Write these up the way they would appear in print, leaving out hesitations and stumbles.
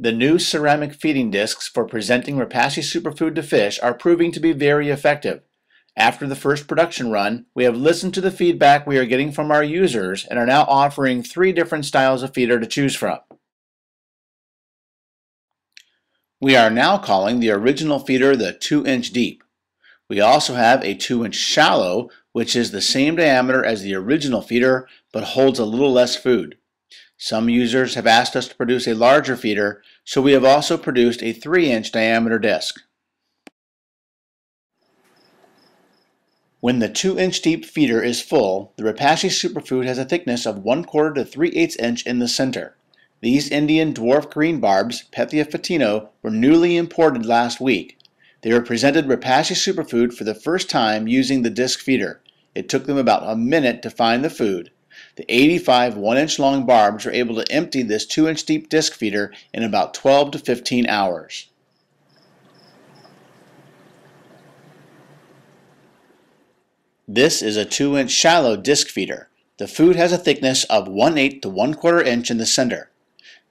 The new ceramic feeding discs for presenting Repashy Superfood to fish are proving to be very effective. After the first production run, we have listened to the feedback we are getting from our users and are now offering 3 different styles of feeder to choose from. We are now calling the original feeder the 2-inch deep. We also have a 2-inch shallow, which is the same diameter as the original feeder but holds a little less food. Some users have asked us to produce a larger feeder, so we have also produced a 3-inch diameter disc. When the 2-inch deep feeder is full, the Repashy Superfood has a thickness of 1/4 to 3/8 inch in the center. These Indian dwarf green barbs, Pethia fatino, were newly imported last week. They were presented Repashy Superfood for the first time using the disc feeder. It took them about a minute to find the food. The 85 1-inch long barbs were able to empty this 2-inch deep disc feeder in about 12 to 15 hours. This is a 2-inch shallow disc feeder. The food has a thickness of 1/8 to 1/4 inch in the center.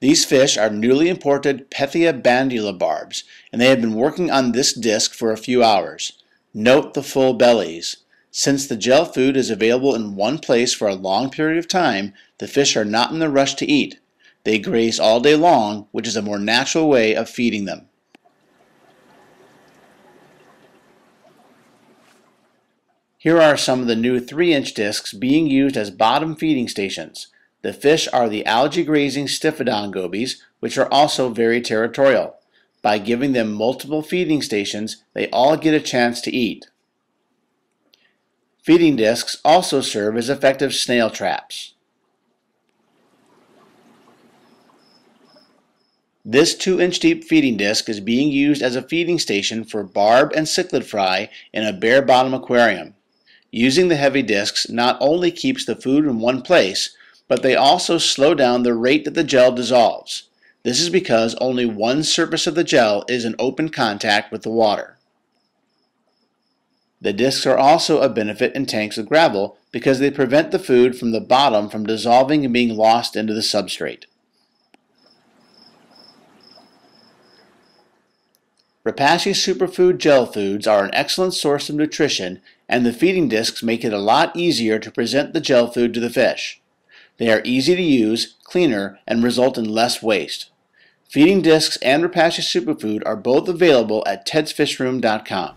These fish are newly imported Pethia bandula barbs, and they have been working on this disc for a few hours. Note the full bellies. Since the gel food is available in one place for a long period of time, the fish are not in a rush to eat. They graze all day long, which is a more natural way of feeding them. Here are some of the new 3-inch discs being used as bottom feeding stations. The fish are the algae-grazing Stiphodon gobies, which are also very territorial. By giving them multiple feeding stations, they all get a chance to eat. Feeding discs also serve as effective snail traps. This 2-inch deep feeding disc is being used as a feeding station for barb and cichlid fry in a bare bottom aquarium. Using the heavy discs not only keeps the food in one place, but they also slow down the rate that the gel dissolves. This is because only one surface of the gel is in open contact with the water. The discs are also a benefit in tanks with gravel because they prevent the food from the bottom from dissolving and being lost into the substrate. Repashy Superfood gel foods are an excellent source of nutrition, and the feeding discs make it a lot easier to present the gel food to the fish. They are easy to use, cleaner, and result in less waste. Feeding discs and Repashy Superfood are both available at tedsfishroom.com.